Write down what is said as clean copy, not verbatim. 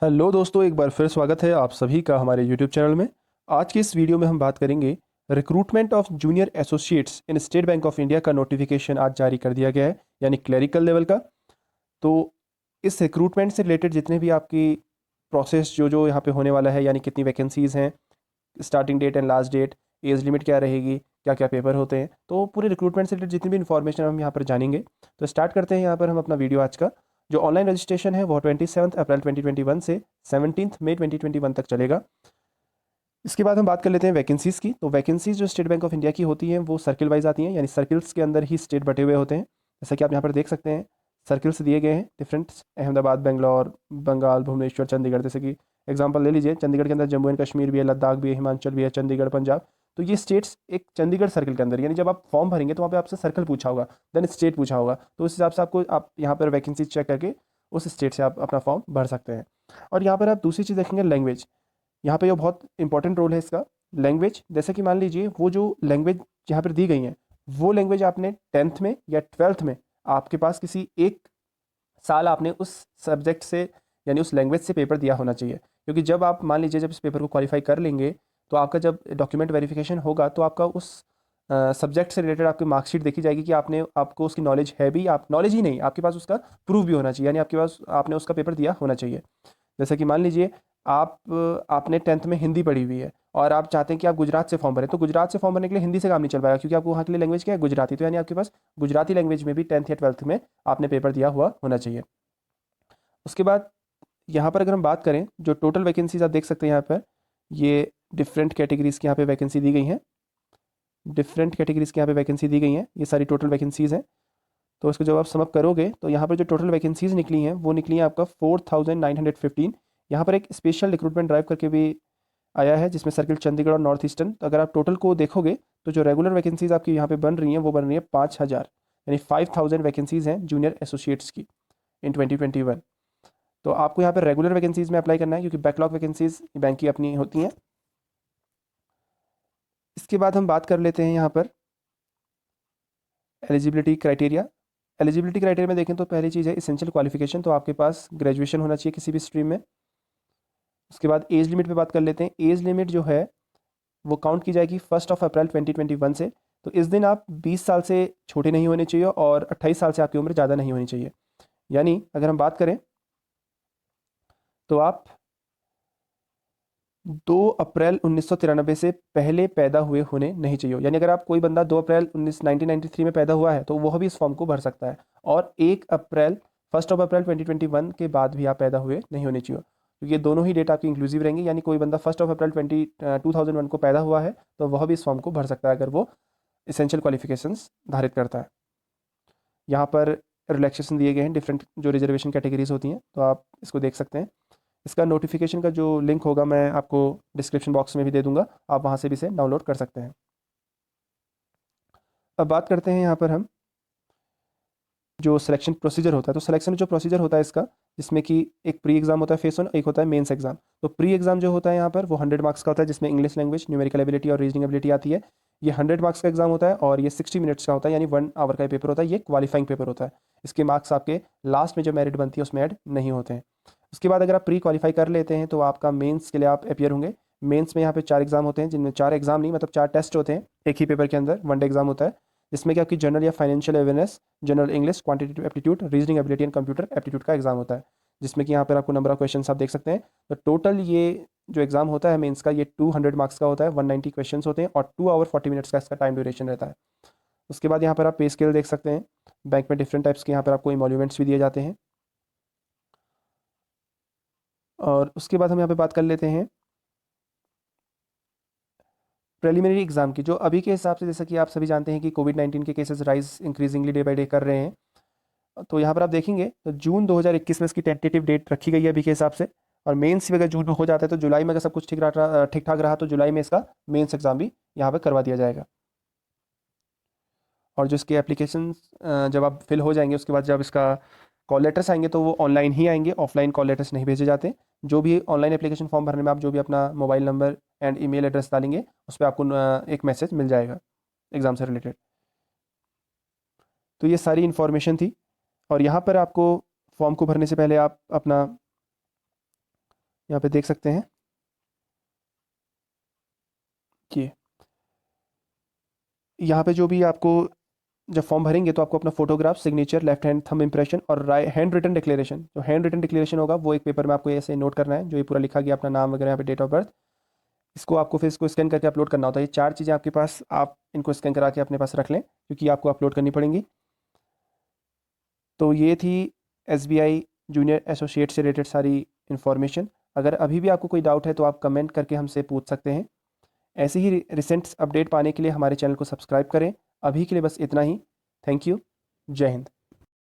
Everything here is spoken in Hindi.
हेलो दोस्तों, एक बार फिर स्वागत है आप सभी का हमारे यूट्यूब चैनल में। आज की इस वीडियो में हम बात करेंगे recruitment of junior associates in state bank of India का नोटिफिकेशन आज जारी कर दिया गया है, यानी क्लरिकल लेवल का। तो इस रिक्रूटमेंट से रिलेटेड जितने भी आपकी प्रोसेस जो जो यहाँ पे होने वाला है, यानी कितनी वैकेंसीज़ हैं, starting date and last date, age limit क्या रहेगी, क्या क्या पेपर होते हैं, तो पूरे रिक्रूटमेंट से रिलेटेड जितनी भी इन्फॉर्मेशन हम यहाँ पर जानेंगे। तो स्टार्ट करते हैं यहाँ पर हम अपना वीडियो आज का। जो ऑनलाइन रजिस्ट्रेशन है वो 27 अप्रैल 2021 से 17 मई 2021 तक चलेगा। इसके बाद हम बात कर लेते हैं वैकेंसीज़ की। तो वैकेंसीज जो स्टेट बैंक ऑफ इंडिया की होती हैं वो सर्किल वाइज आती हैं, यानी सर्किल्स के अंदर ही स्टेट बटे हुए होते हैं। जैसा कि आप यहाँ पर देख सकते हैं, सर्किल्स दिए गए हैं डिफरेंट, अहमदाबाद, बेंगलोर, बंगाल, भुवनेश्वर, चंडीगढ़। जैसे कि एग्जांपल ले लीजिए, चंडीगढ़ के अंदर जम्मू एंड कश्मीर भी है, लद्दाख भी है, हिमाचल भी है, चंडीगढ़, पंजाब। तो ये स्टेट्स एक चंडीगढ़ सर्किल के अंदर, यानी जब आप फॉर्म भरेंगे तो वहाँ पे आपसे सर्कल पूछा होगा, देन स्टेट पूछा होगा, तो उस हिसाब से आपको आप यहाँ पर वैकेंसी चेक करके उस स्टेट से आप अपना फॉर्म भर सकते हैं। और यहाँ पर आप दूसरी चीज़ देखेंगे, लैंग्वेज। यहाँ पे ये बहुत इंपॉर्टेंट रोल है इसका, लैंग्वेज। जैसे कि मान लीजिए वो जो लैंग्वेज यहाँ पर दी गई है, वो लैंग्वेज आपने 10th में या 12th में आपके पास किसी एक साल आपने उस सब्जेक्ट से, यानी उस लैंग्वेज से पेपर दिया होना चाहिए। क्योंकि जब आप मान लीजिए जब इस पेपर को क्वालिफाई कर लेंगे, तो आपका जब डॉक्यूमेंट वेरिफिकेशन होगा तो आपका उस सब्जेक्ट से रिलेटेड आपकी मार्कशीट देखी जाएगी कि आपको उसकी नॉलेज है भी, आप नॉलेज ही नहीं, आपके पास उसका प्रूफ भी होना चाहिए, यानी आपके पास आपने उसका पेपर दिया होना चाहिए। जैसे कि मान लीजिए आपने 10th में हिंदी पढ़ी हुई है और आप चाहते हैं कि आप गुजरात से फॉर्म भरें, तो गुजरात से फॉर्म भरने के लिए हिंदी से काम नहीं चल पाएगा, क्योंकि आपको वहाँ के लिए लैंग्वेज क्या है, गुजराती। तो यानी आपके पास गुजराती लैंग्वेज में भी 10th या 12th में आपने पेपर दिया हुआ होना चाहिए। उसके बाद यहाँ पर अगर हम बात करें, जो टोटल वैकेंसीज आप देख सकते हैं यहाँ पर, ये डिफरेंट कैटेगरीज़ की यहाँ पे वैकेंसी दी गई हैं, डिफरेंट कैटेगरीज़ की यहाँ पे वैकेंसी दी गई हैं, ये सारी टोटल वैकेंसीज़ हैं। तो इसको जब आप समअप करोगे तो यहाँ पर जो टोटल वैकेंसीज निकली हैं वो निकली हैं आपका 4915। यहाँ पर एक स्पेशल रिक्रूटमेंट ड्राइव करके भी आया है, जिसमें सर्किल चंडीगढ़ और नॉर्थ ईस्टर्न। तो अगर आप टोटल को देखोगे तो जो रेगुलर वैकेंसीज आपकी यहाँ पे बन रही हैं वो बन रही है 5000, यानी 5000 वैकेंसीज हैं जूनियर एसोसिएट्स की इन 2021। तो आपको यहाँ पर रेगुलर वैकेंसीज में अप्लाई करना है, क्योंकि बैकलॉग वैकेंसीज बैंक की अपनी होती हैं। इसके बाद हम बात कर लेते हैं यहाँ पर एलिजिबिलिटी क्राइटेरिया। एलिजिबिलिटी क्राइटेरिया में देखें तो पहली चीज़ है इसेंशियल क्वालिफिकेशन, तो आपके पास ग्रेजुएशन होना चाहिए किसी भी स्ट्रीम में। उसके बाद एज लिमिट पे बात कर लेते हैं। एज लिमिट जो है वो काउंट की जाएगी 1 अप्रैल 2021 से। तो इस दिन आप 20 साल से छोटे नहीं होने चाहिए और 28 साल से आपकी उम्र ज़्यादा नहीं होनी चाहिए। यानी अगर हम बात करें तो आप 2 अप्रैल 1993 से पहले पैदा हुए होने नहीं चाहिए। यानी अगर आप कोई बंदा 2 अप्रैल 1993 में पैदा हुआ है तो वह भी इस फॉर्म को भर सकता है। और 1 अप्रैल 1 अप्रैल 2021 के बाद भी आप पैदा हुए नहीं होने चाहिए, क्योंकि ये दोनों ही डेट आपकी इंक्लूसिव रहेंगी। यानी कोई बंदा 1 अप्रैल 2001 को पैदा हुआ है तो वह भी इस फॉर्म को भर सकता है, अगर वो इसेंशियल क्वालिफिकेशंस धारित करता है। यहाँ पर रिलैक्सेशन दिए गए हैं, डिफरेंट जो रिजर्वेशन कैटेगरीज होती हैं, तो आप इसको देख सकते हैं। इसका नोटिफिकेशन का जो लिंक होगा मैं आपको डिस्क्रिप्शन बॉक्स में भी दे दूंगा, आप वहाँ से भी इसे डाउनलोड कर सकते हैं। अब बात करते हैं यहाँ पर हम जो सिलेक्शन प्रोसीजर होता है। तो सिलेक्शन जो प्रोसीजर होता है इसका, जिसमें कि एक प्री एग्जाम होता है फेस 1, एक होता है मेंस एग्जाम। तो प्री एग्जाम जो होता है यहाँ पर वो 100 मार्क्स का होता है, जिसमें इंग्लिश लैंग्वेज, न्यूमेरिकल एबिलिटी और रीजनिंग एबिलिटी आती है। ये 100 मार्क्स का एग्जाम होता है और ये 60 मिनट्स का होता है, यानी 1 आवर का पेपर होता है। ये क्वालिफाइंग पेपर होता है। इसके मार्क्स आपके लास्ट में जो मेरिट बनती है उसमें ऐड नहीं होते हैं। उसके बाद अगर आप प्री क्वालिफाई कर लेते हैं तो आपका मेंस के लिए आप अपियर होंगे। मेंस में यहाँ पे 4 एग्जाम होते हैं, जिनमें 4 एग्जाम नहीं, मतलब 4 टेस्ट होते हैं एक ही पेपर के अंदर, 1 डे एग्जाम होता है, जिसमें कि आपकी जनरल या financial awareness, general English, quantitative aptitude, reasoning ability and computer aptitude का एग्जाम होता है। जिसमें कि यहाँ पर आपको नंबर ऑफ क्वेश्चन आप देख सकते हैं। तो टोटल ये जो एग्जाम होता है मेंस का, ये 200 मार्क्स का होता है, 190 क्वेश्चन होते हैं और 2 आवर 40 मिनट्स का इसका टाइम ड्यूरेशन रहता है। उसके बाद यहाँ पर आप पे स्केल देख सकते हैं। बैंक में डिफरेंट टाइप्स के यहाँ पर आपको इमोल्यूमेंट्स भी दिए जाते हैं। और उसके बाद हम यहाँ पे बात कर लेते हैं प्रिलिमिनरी एग्जाम की, जो अभी के हिसाब से, जैसा कि आप सभी जानते हैं कि कोविड-19 के cases rise increasingly day by day कर रहे हैं। तो यहाँ पर आप देखेंगे तो जून 2021 में इसकी टेंटेटिव डेट रखी गई है अभी के हिसाब से। और मेंस भी अगर जून में हो जाता है तो जुलाई में, अगर सब कुछ ठीक ठाक रहा तो जुलाई में इसका मेंस एग्जाम भी यहाँ पर करवा दिया जाएगा। और जो इसके एप्लीकेशन जब आप फिल हो जाएंगे, उसके बाद जब इसका कॉल लेटर्स आएंगे तो वो ऑनलाइन ही आएंगे, ऑफलाइन कॉल लेटर्स नहीं भेजे जाते। जो भी ऑनलाइन एप्लीकेशन फॉर्म भरने में आप जो भी अपना mobile number and email address डालेंगे, उस पर आपको एक मैसेज मिल जाएगा एग्ज़ाम से रिलेटेड। तो ये सारी इन्फॉर्मेशन थी। और यहाँ पर आपको फॉर्म को भरने से पहले आप अपना यहाँ पे देख सकते हैं कि यहाँ पे जो भी आपको जब फॉर्म भरेंगे तो आपको अपना photograph, signature, left hand thumb impression और हैंड रिटन डिक्लेरेशन, जो हैंड रिटन डिक्लेरेशन होगा वो एक पेपर में आपको ऐसे नोट करना है, जो ये पूरा लिखा गया अपना नाम वगैरह, यहाँ पे डेट ऑफ बर्थ, इसको आपको फिर इसको स्कैन करके अपलोड करना होता है। ये 4 चीज़ें आपके पास, आप इनको स्कैन करा के अपने पास रख लें क्योंकि आपको अपलोड करनी पड़ेंगी। तो ये थी एसबीआई जूनियर एसोसिएट से रिलेटेड सारी इन्फॉर्मेशन। अगर अभी भी आपको कोई डाउट है तो आप कमेंट करके हमसे पूछ सकते हैं। ऐसे ही रिसेंट अपडेट पाने के लिए हमारे चैनल को सब्सक्राइब करें। अभी के लिए बस इतना ही। Thank you. जय हिंद।